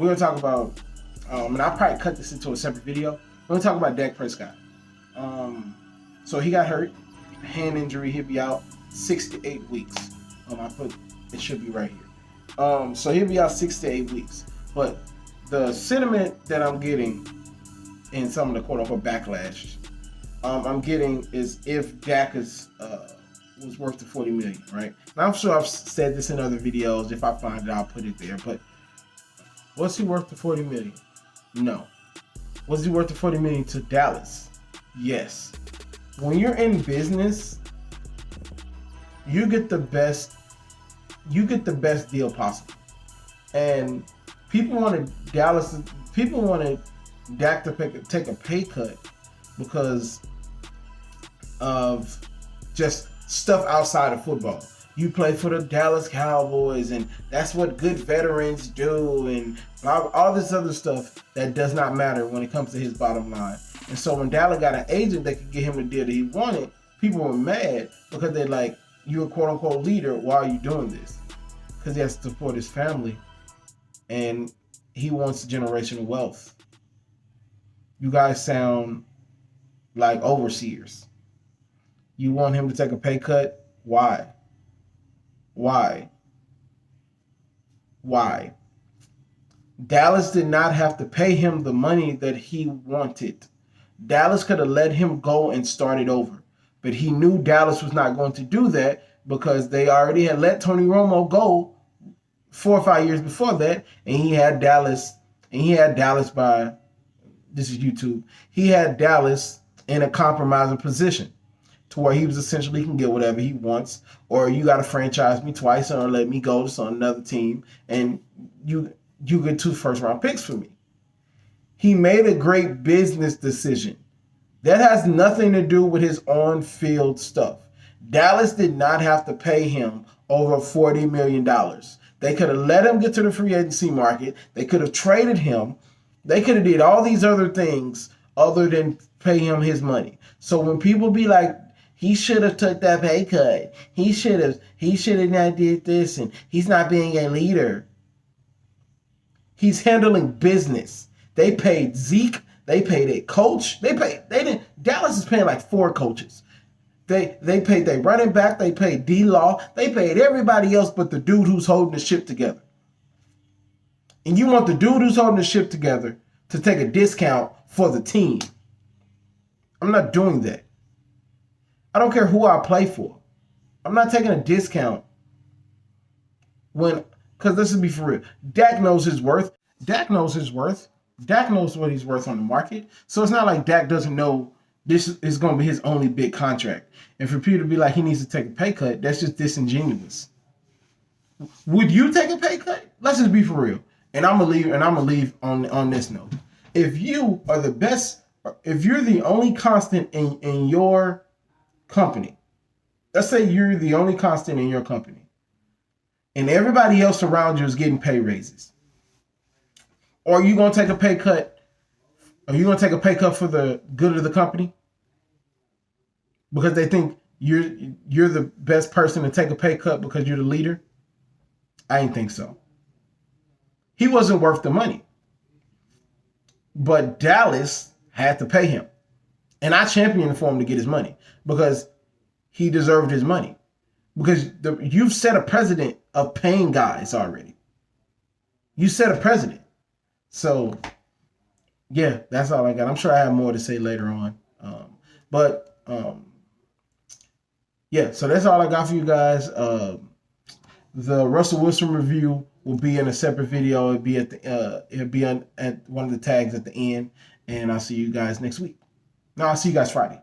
we're gonna talk about, and I'll probably cut this into a separate video. We're gonna talk about Dak Prescott. So he got hurt, hand injury. He'll be out 6 to 8 weeks. It should be right here. So he'll be out 6 to 8 weeks. But the sentiment that I'm getting in some of the quote unquote backlash I'm getting is if Dak was worth the $40 million, right? And I'm sure I've said this in other videos. If I find it, I'll put it there. But was he worth the $40 million? No. Was he worth the $40 million to Dallas? Yes. When you're in business, you get the best deal possible. And people wanted Dak to take a pay cut because of just stuff outside of football. You play for the Dallas Cowboys, and that's what good veterans do, and all this other stuff that does not matter when it comes to his bottom line. And so when Dallas got an agent that could get him the deal that he wanted, people were mad because they're like, you're a quote-unquote leader, why are you doing this? Because he has to support his family, and he wants generational wealth. You guys sound like overseers. You want him to take a pay cut? Why? Dallas did not have to pay him the money that he wanted. Dallas could have let him go and started over. But he knew Dallas was not going to do that because they already had let Tony Romo go 4 or 5 years before that. And he had Dallas by, this is YouTube, he had Dallas in a compromising position to where he was essentially, he can get whatever he wants, or you got to franchise me twice or let me go to another team and you get 2 first-round picks for me. He made a great business decision. That has nothing to do with his on-field stuff. Dallas did not have to pay him over $40 million. They could have let him get to the free agency market. They could have traded him. They could have did all these other things other than pay him his money. So when people be like, he should have took that pay cut, he should have not did this, and he's not being a leader. He's handling business. They paid Zeke. They paid a coach. Dallas is paying like 4 coaches. They paid their running back. They paid D-Law. They paid everybody else but the dude who's holding the ship together. And you want the dude who's holding the ship together to take a discount for the team. I'm not doing that. I don't care who I play for. I'm not taking a discount because this would be for real. Dak knows his worth. Dak knows what he's worth on the market. So it's not like Dak doesn't know this is going to be his only big contract. And for people to be like he needs to take a pay cut, that's just disingenuous. Would you take a pay cut? Let's just be for real. And I'm gonna leave on this note. If you are the best, if you're the only constant in your company, let's say you're the only constant in your company, and everybody else around you is getting pay raises, or are you gonna take a pay cut? Are you gonna take a pay cut for the good of the company because they think you're the best person to take a pay cut because you're the leader? I didn't think so. He wasn't worth the money, but Dallas had to pay him, and I championed for him to get his money because he deserved his money. Because you've set a precedent of paying guys already. You set a precedent. So, yeah, that's all I got. I'm sure I have more to say later on. Yeah, so that's all I got for you guys. The Russell Wilson review will be in a separate video. It'll be at one of the tags at the end. And I'll see you guys next week. No, I'll see you guys Friday.